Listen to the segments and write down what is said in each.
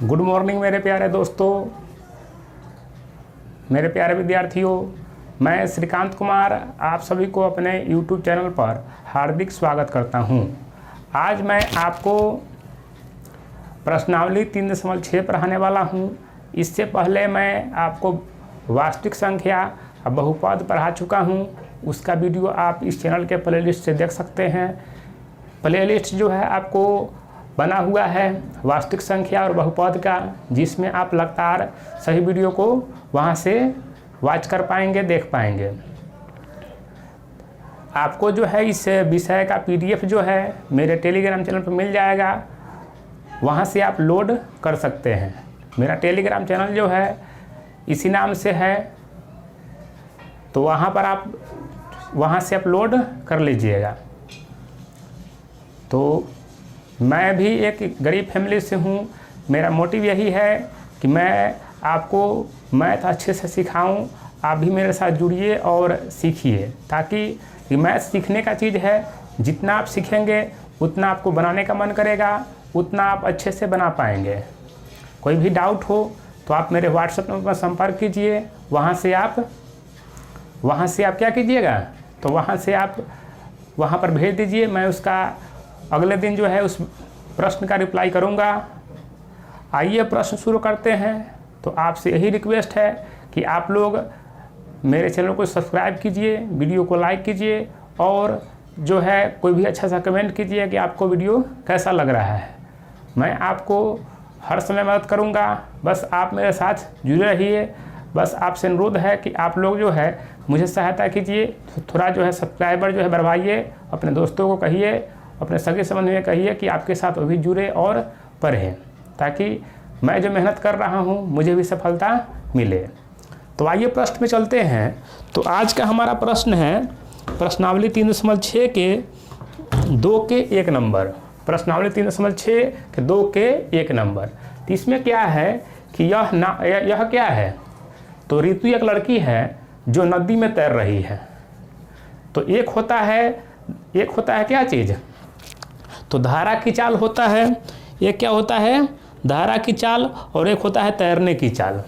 Good morning मेरे प्यारे दोस्तों, मेरे प्यारे विद्यार्थियों। मैं श्रीकांत कुमार आप सभी को अपने YouTube चैनल पर हार्दिक स्वागत करता हूं। आज मैं आपको प्रश्नावली 3.6 पढ़ाने वाला हूं। इससे पहले मैं आपको वास्तविक संख्या और बहुपद पढ़ा चुका हूं। उसका वीडियो आप इस चैनल के प्लेलिस्ट से देख सकते हैं। प्लेलिस्ट जो है आपको बना हुआ है वास्तविक संख्या और बहुपद का, जिसमें आप लगातार सही वीडियो को वहां से वॉच कर पाएंगे, देख पाएंगे। आपको जो है इस विषय का PDF जो है मेरे टेलीग्राम चैनल पर मिल जाएगा, वहां से आप लोड कर सकते हैं। मेरा टेलीग्राम चैनल जो है इसी नाम से है, तो वहां पर आप वहां से अपलोड कर लीजिएगा। तो मैं भी एक गरीब फैमिली से हूँ। मेरा मोटिव यही है कि मैं आपको मैथ अच्छे से सिखाऊं। आप भी मेरे साथ जुड़िए और सीखिए, ताकि मैथ सीखने का चीज़ है। जितना आप सीखेंगे उतना आपको बनाने का मन करेगा, उतना आप अच्छे से बना पाएंगे। कोई भी डाउट हो तो आप मेरे व्हाट्सएप नंबर पर संपर्क कीजिए। वहाँ से आप क्या कीजिएगा, तो वहाँ से आप वहाँ पर भेज दीजिए। मैं उसका अगले दिन जो है उस प्रश्न का रिप्लाई करूंगा। आइए प्रश्न शुरू करते हैं। तो आपसे यही रिक्वेस्ट है कि आप लोग मेरे चैनल को सब्सक्राइब कीजिए, वीडियो को लाइक कीजिए और जो है कोई भी अच्छा सा कमेंट कीजिए कि आपको वीडियो कैसा लग रहा है। मैं आपको हर समय मदद करूंगा, बस आप मेरे साथ जुड़े रहिए। बस आपसे अनुरोध है कि आप लोग जो है मुझे सहायता कीजिए, थोड़ा जो है सब्सक्राइबर जो है बढ़वाइए। अपने दोस्तों को कहिए, अपने सगे संबंधी में कहिए कि आपके साथ वो भी जुड़े और पढ़ें, ताकि मैं जो मेहनत कर रहा हूँ मुझे भी सफलता मिले। तो आइए प्रश्न में चलते हैं। तो आज का हमारा प्रश्न है प्रश्नावली 3.6 के 2 के 1 नंबर। प्रश्नावली 3.6 के 2 के 1 नंबर। तो इसमें क्या है कि यह क्या है, तो रितु एक लड़की है जो नदी में तैर रही है। तो एक होता है क्या चीज़, तो धारा की चाल होता है। एक क्या होता है, धारा की चाल, और एक होता है तैरने की चाल।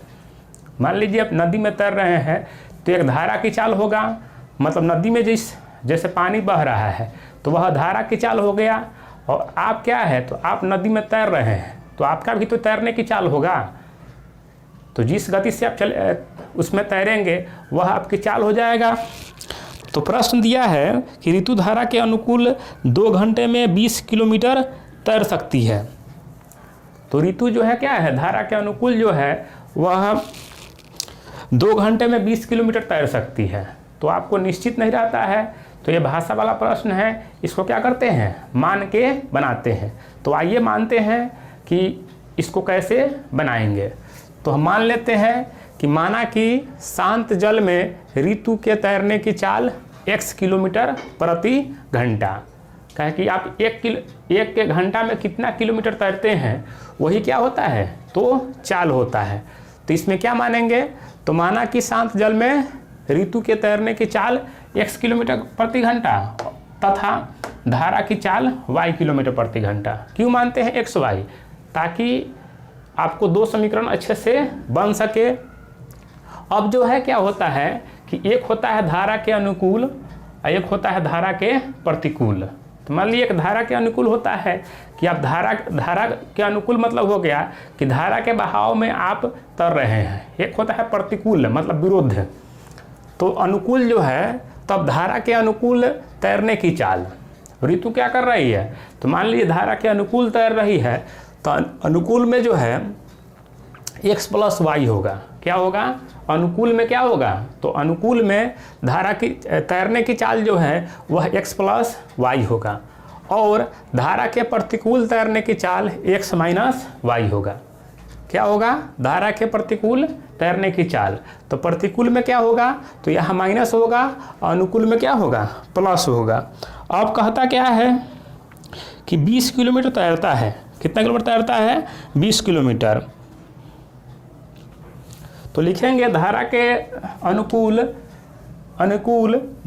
मान लीजिए आप नदी में तैर रहे हैं तो एक धारा की चाल होगा, मतलब नदी में जैसे पानी बह रहा है तो वह धारा की चाल हो गया। और आप क्या है, तो आप नदी में तैर रहे हैं तो आपका भी तो तैरने की चाल होगा। तो जिस गति से आप उसमें तैरेंगे वह आपकी चाल हो जाएगा। तो प्रश्न दिया है कि ऋतु धारा के अनुकूल 2 घंटे में 20 किलोमीटर तैर सकती है। तो ऋतु जो है क्या है, धारा के अनुकूल जो है वह 2 घंटे में 20 किलोमीटर तैर सकती है। तो आपको निश्चित नहीं रहता है, तो ये भाषा वाला प्रश्न है। इसको क्या करते हैं, मान के बनाते हैं। तो आइए मानते हैं कि इसको कैसे बनाएंगे। तो हम मान लेते हैं कि माना कि शांत जल में ऋतु के तैरने की चाल x किलोमीटर प्रति घंटा। कहे कि आप एक के घंटा में कितना किलोमीटर तैरते हैं, वही क्या होता है, तो चाल होता है। तो इसमें क्या मानेंगे, तो माना कि शांत जल में ऋतु के तैरने की चाल x किलोमीटर प्रति घंटा तथा धारा की चाल y किलोमीटर प्रति घंटा। क्यों मानते हैं x y, ताकि आपको 2 समीकरण अच्छे से बन सके। अब जो है क्या होता है कि एक होता है धारा के अनुकूल और एक होता है धारा के प्रतिकूल। तो मान लीजिए एक धारा के अनुकूल होता है कि आप धारा के अनुकूल मतलब हो गया कि धारा के बहाव में आप तैर रहे हैं। एक होता है प्रतिकूल मतलब विरुद्ध। तो अनुकूल जो है, तब धारा के अनुकूल तैरने की चाल ऋतु क्या कर रही है, तो मान लीजिए धारा के अनुकूल तैर रही है, तो अनुकूल में जो है x + y होगा। क्या होगा, अनुकूल में क्या होगा, तो अनुकूल में धारा की तैरने की चाल जो है वह x + y होगा, और धारा के प्रतिकूल तैरने की चाल x - y होगा। क्या होगा, धारा के प्रतिकूल तैरने की चाल। तो प्रतिकूल में क्या होगा, तो यहाँ माइनस होगा, अनुकूल में क्या होगा, प्लस होगा। अब कहता क्या है कि 20 किलोमीटर तैरता है। कितना किलोमीटर तैरता है, 20 किलोमीटर। तो लिखेंगे धारा के अनुकूल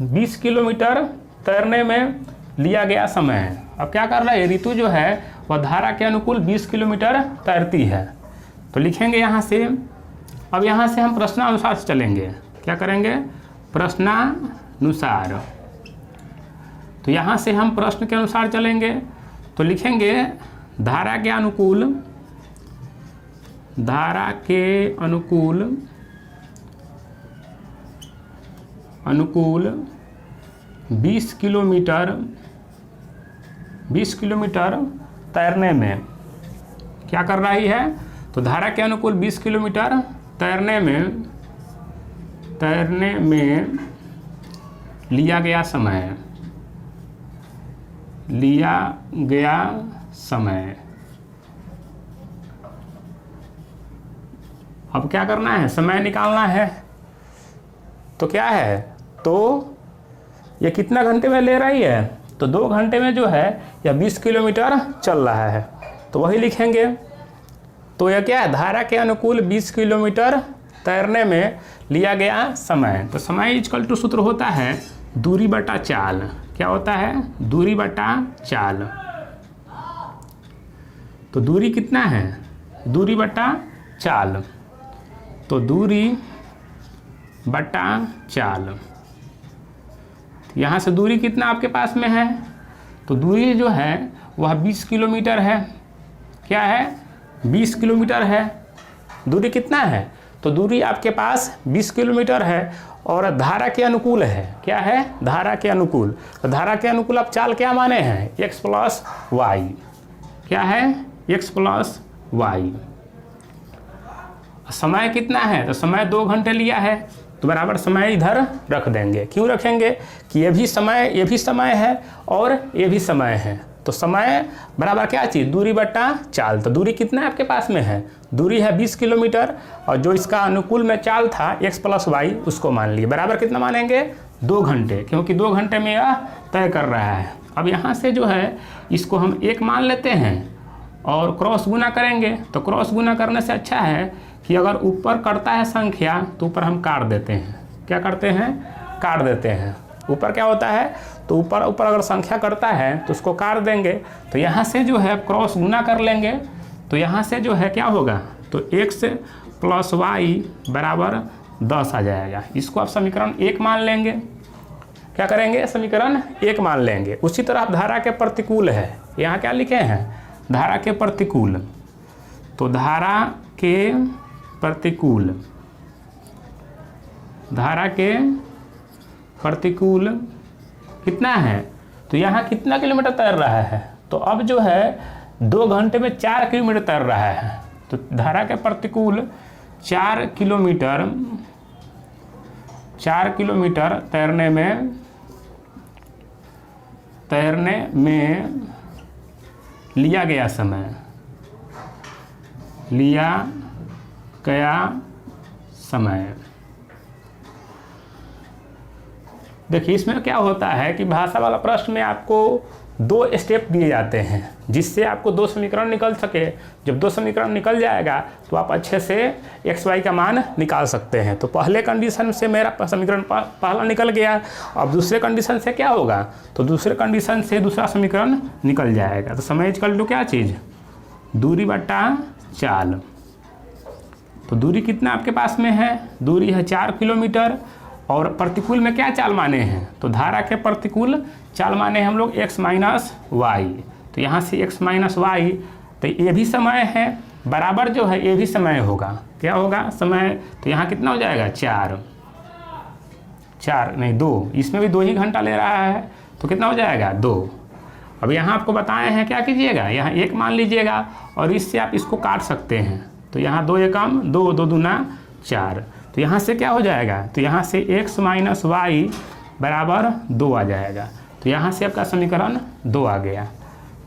20 किलोमीटर तैरने में लिया गया समय है। अब क्या कर रहा है, ऋतु जो है वह धारा के अनुकूल 20 किलोमीटर तैरती है। तो लिखेंगे यहाँ से। अब यहाँ से हम प्रश्नानुसार से चलेंगे। क्या करेंगे? प्रश्नानुसार। तो यहाँ से हम प्रश्न के अनुसार चलेंगे। तो लिखेंगे धारा के अनुकूल, धारा के अनुकूल 20 किलोमीटर तैरने में क्या कर रही है? तो धारा के अनुकूल 20 किलोमीटर तैरने में लिया गया समय। अब क्या करना है? समय निकालना है। तो क्या है? तो ये कितना घंटे में ले रही है? तो 2 घंटे में जो है यह 20 किलोमीटर चल रहा है। तो वही लिखेंगे। तो यह क्या है? धारा के अनुकूल 20 किलोमीटर तैरने में लिया गया समय। तो समय इक्वल टू सूत्र होता है दूरी बटा चाल। क्या होता है? दूरी बटा चाल। तो दूरी कितना है? दूरी बटा चाल। तो दूरी बटा चाल। यहाँ से दूरी कितना आपके पास में है? तो दूरी जो है वह 20 किलोमीटर है। क्या है? 20 किलोमीटर है। दूरी कितना है? तो दूरी आपके पास 20 किलोमीटर है और धारा के अनुकूल है। क्या है? धारा के अनुकूल। तो धारा के अनुकूल आप चाल क्या माने हैं? x plus y. क्या है? x plus y. समय कितना है? तो समय 2 घंटे लिया है। तो बराबर समय इधर रख देंगे। क्यों रखेंगे? कि ये भी समय है और ये भी समय है। तो समय बराबर क्या चीज़? दूरी बटा चाल। तो दूरी कितना आपके पास में है? दूरी है 20 किलोमीटर और जो इसका अनुकूल में चाल था x प्लस वाई उसको मान लिए। बराबर कितना मानेंगे? 2 घंटे, क्योंकि 2 घंटे में यह तय कर रहा है। अब यहाँ से जो है इसको हम 1 मान लेते हैं और क्रॉस गुना करेंगे। तो क्रॉस गुना करने से अच्छा है कि अगर ऊपर करता है संख्या तो ऊपर हम काट देते हैं। क्या करते हैं? काट देते हैं। ऊपर क्या होता है? तो ऊपर अगर संख्या करता है तो उसको काट देंगे। तो यहाँ से जो है क्रॉस गुना कर लेंगे। तो यहाँ से जो है क्या होगा? तो x प्लस वाई बराबर 10 आ जाएगा। इसको आप समीकरण 1 मान लेंगे। क्या करेंगे? समीकरण 1 मान लेंगे। उसी तरह आप धारा के प्रतिकूल है। यहाँ क्या लिखे हैं? धारा के प्रतिकूल। तो धारा के प्रतिकूल कितना है? तो यहाँ कितना किलोमीटर तैर रहा है? तो अब जो है 2 घंटे में 4 किलोमीटर तैर रहा है। तो धारा के प्रतिकूल 4 किलोमीटर तैरने में लिया गया समय। देखिए इसमें क्या होता है कि भाषा वाला प्रश्न में आपको 2 स्टेप दिए जाते हैं जिससे आपको 2 समीकरण निकल सके। जब 2 समीकरण निकल जाएगा तो आप अच्छे से x y का मान निकाल सकते हैं। तो पहले कंडीशन से मेरा समीकरण पहला निकल गया। अब दूसरे कंडीशन से क्या होगा? तो दूसरे कंडीशन से दूसरा समीकरण निकल जाएगा। तो समय इक्वल टू क्या चीज़? दूरी बटा चाल। तो दूरी कितना आपके पास में है? दूरी है 4 किलोमीटर और प्रतिकूल में क्या चाल माने हैं? तो धारा के प्रतिकूल चाल माने हम लोग x माइनस वाई। तो यहाँ से x माइनस वाई। तो ये भी समय है बराबर जो है ये भी समय होगा। क्या होगा? समय। तो यहाँ कितना हो जाएगा? 2। इसमें भी 2 ही घंटा ले रहा है। तो कितना हो जाएगा? 2। अब यहाँ आपको बताए हैं क्या कीजिएगा? यहाँ 1 मान लीजिएगा और इससे आप इसको काट सकते हैं। तो यहाँ 2 एकम 2, 2 दूना 4। तो यहाँ से क्या हो जाएगा? तो यहाँ से x माइनस वाई बराबर 2 आ जाएगा। तो यहाँ से आपका समीकरण 2 आ गया।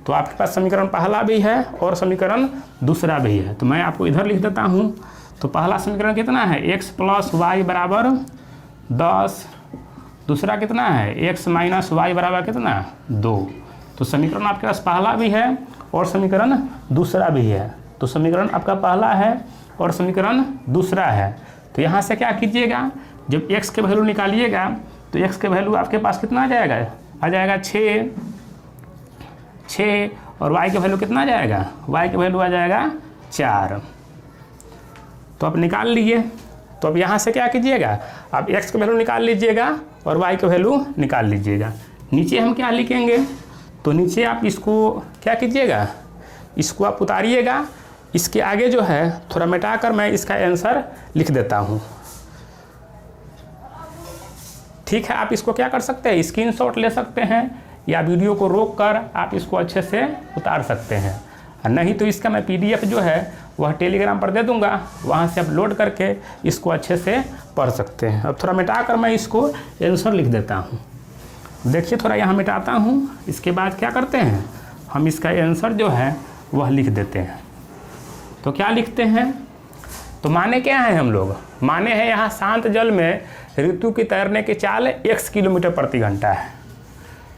तो आपके पास समीकरण पहला भी है और समीकरण दूसरा भी है। तो मैं आपको इधर लिख देता हूँ। तो पहला समीकरण कितना है? x प्लस वाई बराबर 10। दूसरा कितना है? x माइनस वाई बराबर कितना? 2। तो समीकरण आपके पास पहला भी है और समीकरण दूसरा भी है। तो समीकरण आपका पहला है और समीकरण दूसरा है। तो यहाँ से क्या कीजिएगा? जब x के वैल्यू निकालिएगा तो x के वैल्यू आपके पास कितना आ जाएगा? आ जाएगा 6 और y के वैल्यू कितना आ जाएगा? y के वैल्यू आ जाएगा 4। तो अब निकाल लीजिए। तो अब यहाँ से क्या कीजिएगा, आप x की वैल्यू निकाल लीजिएगा और y की वैल्यू निकाल लीजिएगा। नीचे हम क्या लिखेंगे, तो नीचे आप इसको क्या कीजिएगा, इसको आप उतारिएगा। इसके आगे जो है थोड़ा मिटाकर मैं इसका आंसर लिख देता हूँ। ठीक है, आप इसको क्या कर सकते हैं, स्क्रीनशॉट ले सकते हैं या वीडियो को रोक कर आप इसको अच्छे से उतार सकते हैं। नहीं तो इसका मैं PDF जो है वह टेलीग्राम पर दे दूंगा, वहाँ से आप लोड करके इसको अच्छे से पढ़ सकते हैं। अब थोड़ा मिटाकर मैं इसको आंसर लिख देता हूँ। देखिए थोड़ा यहाँ मिटाता हूँ। इसके बाद क्या करते हैं, हम इसका आंसर जो है वह लिख देते हैं। तो क्या लिखते हैं, तो माने क्या है हम लोग, माने हैं यहाँ शांत जल में ऋतु की तैरने की चाल x किलोमीटर प्रति घंटा है।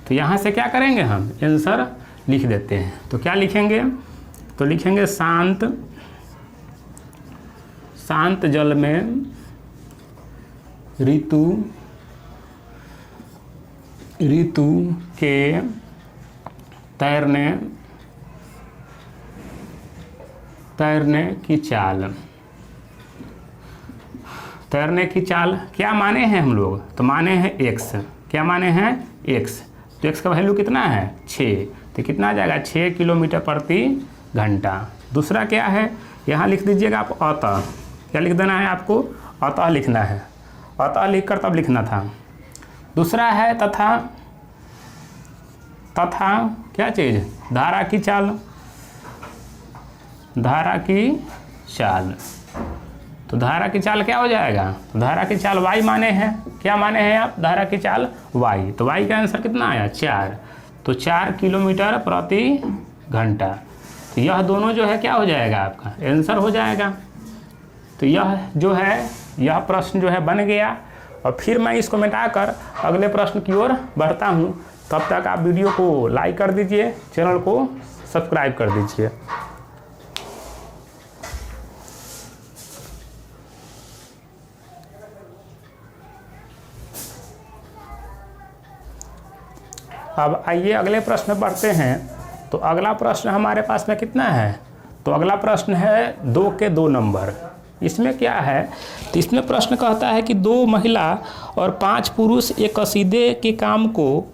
तो यहाँ से क्या करेंगे, हम आंसर लिख देते हैं। तो क्या लिखेंगे, तो लिखेंगे शांत जल में ऋतु के तैरने की चाल क्या माने हैं हम लोग, तो माने हैं x। क्या माने हैं x, तो x का वैल्यू कितना है 6, तो कितना आ जाएगा 6 किलोमीटर प्रति घंटा। दूसरा क्या है, यहाँ लिख दीजिएगा आप अतः। क्या लिख देना है आपको, अतः लिखना है। अतः लिख कर तब लिखना था। दूसरा है तथा क्या चीज़, धारा की चाल। तो धारा की चाल क्या हो जाएगा, तो धारा की चाल y माने हैं। क्या माने हैं आप, धारा की चाल y। तो y का आंसर कितना आया 4, तो 4 किलोमीटर प्रति घंटा। तो यह दोनों जो है क्या हो जाएगा, आपका आंसर हो जाएगा। तो यह जो है, यह प्रश्न जो है बन गया। और फिर मैं इसको मिटाकर अगले प्रश्न की ओर बढ़ता हूँ। तब तक आप वीडियो को लाइक कर दीजिए, चैनल को सब्सक्राइब कर दीजिए। अब आइए अगले प्रश्न पढ़ते हैं। तो अगला प्रश्न हमारे पास में कितना है, तो अगला प्रश्न है 2 के 2 नंबर। इसमें क्या है, तो इसमें प्रश्न कहता है कि 2 महिला और 5 पुरुष एक कसीदे के काम को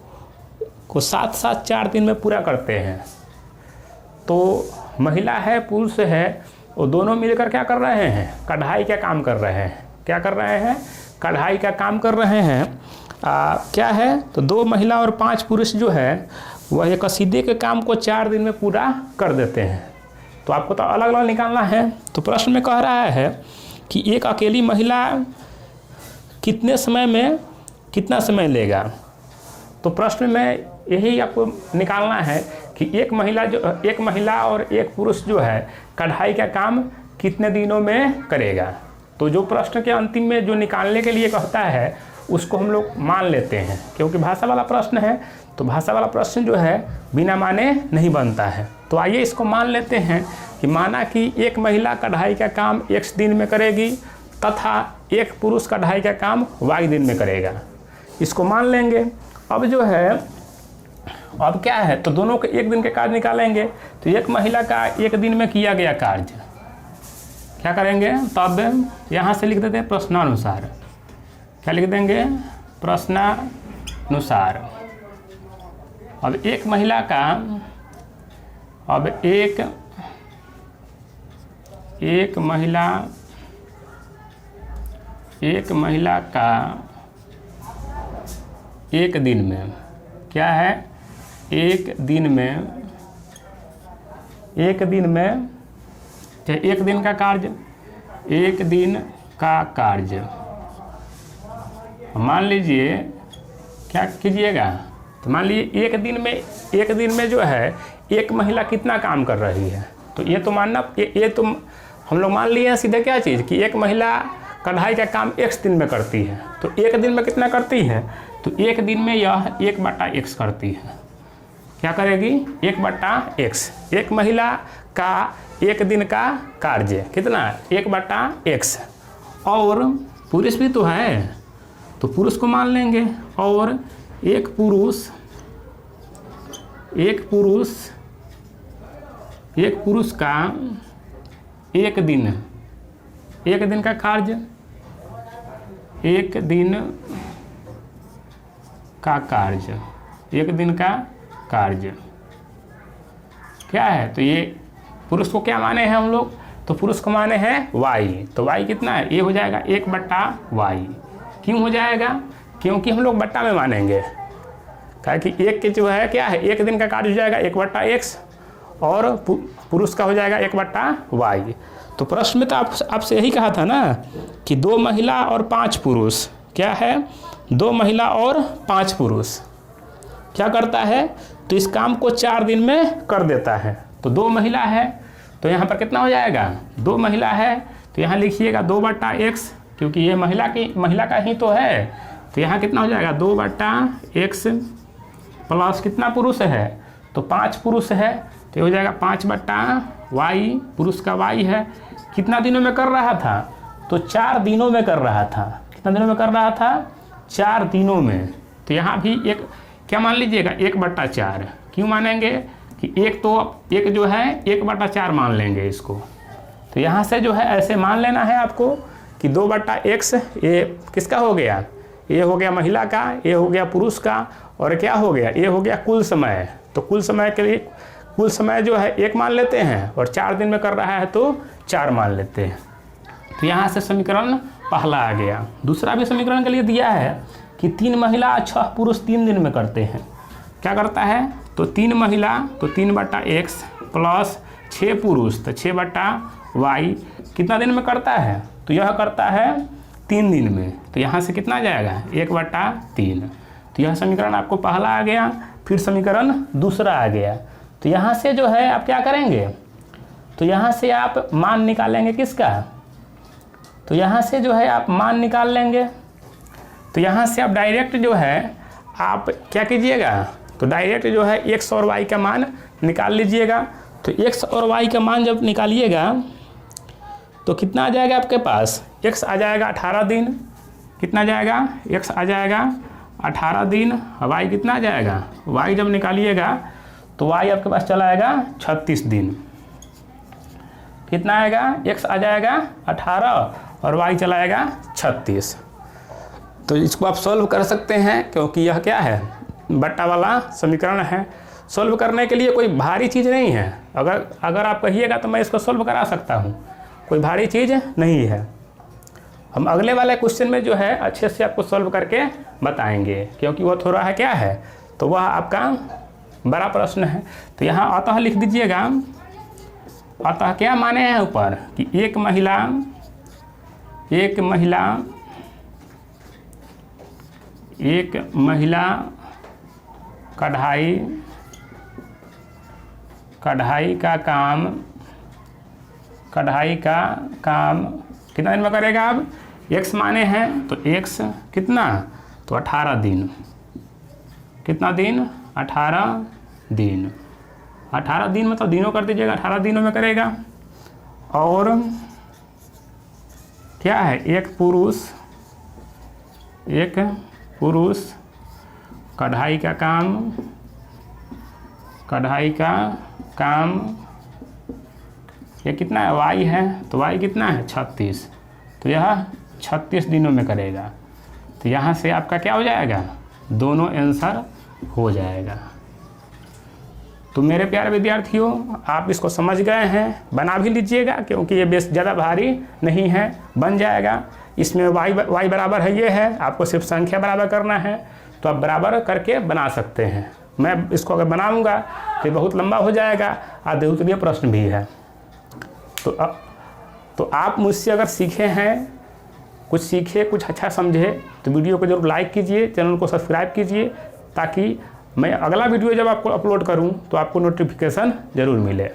साथ साथ 4 दिन में पूरा करते हैं। तो महिला है पुरुष है, वो दोनों मिलकर क्या कर रहे हैं, कढ़ाई का काम कर रहे हैं। क्या कर रहे हैं, कढ़ाई का काम कर रहे हैं। क्या है, तो 2 महिला और 5 पुरुष जो है वह एक कसीदे के काम को 4 दिन में पूरा कर देते हैं। तो आपको तो अलग अलग निकालना है। तो प्रश्न में कह रहा है कि एक अकेली महिला कितने समय में कितना समय लेगा। तो प्रश्न में यही आपको निकालना है कि एक महिला और एक पुरुष जो है कढ़ाई का काम कितने दिनों में करेगा। तो जो प्रश्न के अंतिम में जो निकालने के लिए कहता है उसको हम लोग मान लेते हैं, क्योंकि भाषा वाला प्रश्न है। तो भाषा वाला प्रश्न जो है बिना माने नहीं बनता है। तो आइए इसको मान लेते हैं कि माना कि एक महिला कढ़ाई का काम x दिन में करेगी तथा एक पुरुष कढ़ाई का काम y दिन में करेगा। इसको मान लेंगे। अब जो है, अब क्या है, तो दोनों के एक दिन के कार्य निकालेंगे। तो एक महिला का एक दिन में किया गया कार्य क्या करेंगे, तब यहाँ से लिख देते हैं प्रश्नानुसार। क्या लिख देंगे, प्रश्नानुसार। अब एक महिला का, अब एक महिला का एक दिन में क्या है, एक दिन में एक दिन का कार्य, एक दिन का कार्य मान लीजिए। क्या कीजिएगा, तो मान लीजिए एक दिन में जो है एक महिला कितना काम कर रही है। तो ये तो मानना, ये तो हम लोग मान लिए हैं सीधे क्या चीज़, कि एक महिला कढ़ाई का काम x दिन में करती है। तो एक दिन में कितना करती है, तो एक दिन में यह 1/x करती है। क्या करेगी, 1/x। एक महिला का एक दिन का कार्य कितना, 1/x। और पुरुष भी तो है, तो पुरुष को मान लेंगे। और एक पुरुष का एक दिन एक दिन का कार्य, एक दिन का कार्य, एक दिन का कार्य क्या है? तो ये पुरुष को क्या माने हैं हम लोग? तो पुरुष को माने हैं वाई। तो वाई कितना है? ये हो जाएगा 1/वाई। क्यों हो जाएगा? क्योंकि हम लोग बट्टा में मानेंगे, क्या कि एक के जो है क्या है, एक दिन का कार्य हो जाएगा 1/x और पुरुष का हो जाएगा 1/y। तो प्रश्न में तो आपसे यही कहा था ना कि 2 महिला और 5 पुरुष, क्या है? 2 महिला और 5 पुरुष क्या करता है? तो इस काम को 4 दिन में कर देता है। तो 2 महिला है तो यहाँ पर कितना हो जाएगा? 2 महिला है तो यहाँ लिखिएगा 2/x, क्योंकि ये महिला का ही तो है। तो यहाँ कितना हो जाएगा? 2/x प्लस कितना पुरुष है? तो 5 पुरुष है तो ये हो जाएगा 5/y, पुरुष का y है। कितना दिनों में कर रहा था? तो 4 दिनों में कर रहा था। कितना दिनों में कर रहा था? 4 दिनों में। तो यहाँ भी एक क्या मान लीजिएगा? 1/4। क्यों मानेंगे? कि एक जो है 1/4 मान लेंगे इसको। तो यहाँ से जो है ऐसे मान लेना है आपको कि 2/x ये किसका हो गया? ये हो गया महिला का, ये हो गया पुरुष का, और क्या हो गया? ये हो गया कुल समय। तो कुल समय के लिए कुल समय जो है 1 मान लेते हैं और 4 दिन में कर रहा है तो 4 मान लेते हैं। तो यहाँ से समीकरण पहला आ गया। दूसरा भी समीकरण के लिए दिया है कि 3 महिला 6 पुरुष 3 दिन में करते हैं। क्या करता है? तो 3 महिला तो 3/x प्लस 6 पुरुष तो 6/y कितना दिन में करता है? तो यह करता है 3 दिन में। तो यहाँ से कितना जाएगा? 1/3। तो यह समीकरण आपको पहला आ गया। फिर समीकरण दूसरा आ गया। तो यहाँ से जो है आप क्या करेंगे? तो यहाँ से आप मान निकालेंगे किसका? तो यहाँ से जो है आप मान निकाल लेंगे। तो यहाँ से आप डायरेक्ट जो है आप क्या कीजिएगा? तो डायरेक्ट जो है x और y का मान निकाल लीजिएगा। तो x और y का मान जब निकालिएगा तो कितना आ जाएगा आपके पास? x आ जाएगा 18 दिन। कितना जाएगा? x आ जाएगा 18 दिन। y कितना आ जाएगा? y जब निकालिएगा तो y आपके पास चला आएगा 36 दिन। कितना आएगा? x आ जाएगा 18 और y चला आएगा 36। तो इसको आप सॉल्व कर सकते हैं, क्योंकि यह क्या है? बट्टा वाला समीकरण है। सॉल्व करने के लिए कोई भारी चीज़ नहीं है। अगर आप कहिएगा तो मैं इसको सॉल्व करा सकता हूँ, कोई भारी चीज़ नहीं है। हम अगले वाले क्वेश्चन में जो है अच्छे से आपको सॉल्व करके बताएंगे, क्योंकि वो थोड़ा है क्या है, तो वह आपका बड़ा प्रश्न है। तो यहाँ अतः लिख दीजिएगा। अतः क्या माने हैं ऊपर कि एक महिला कढ़ाई का काम कितना दिन में करेगा? अब x माने हैं तो x कितना? तो 18 दिन। कितना दिन? 18 दिन। 18 दिन मतलब दिनों कर दीजिएगा, 18 दिनों में करेगा। और क्या है? एक पुरुष कढ़ाई का काम ये कितना है? y है तो y कितना है? 36। तो यह 36 दिनों में करेगा। तो यहाँ से आपका क्या हो जाएगा? दोनों आंसर हो जाएगा। तो मेरे प्यारे विद्यार्थियों, आप इसको समझ गए हैं, बना भी लीजिएगा, क्योंकि ये बेस ज़्यादा भारी नहीं है, बन जाएगा। इसमें y बराबर है, ये है, आपको सिर्फ संख्या बराबर करना है, तो आप बराबर करके बना सकते हैं। मैं इसको अगर बनाऊंगा तो ये बहुत लंबा हो जाएगा, द्वितीय प्रश्न भी है। तो आप मुझसे अगर सीखे हैं, कुछ सीखे, कुछ अच्छा समझे, तो वीडियो को जरूर लाइक कीजिए, चैनल को सब्सक्राइब कीजिए, ताकि मैं अगला वीडियो जब आपको अपलोड करूं तो आपको नोटिफिकेशन ज़रूर मिले।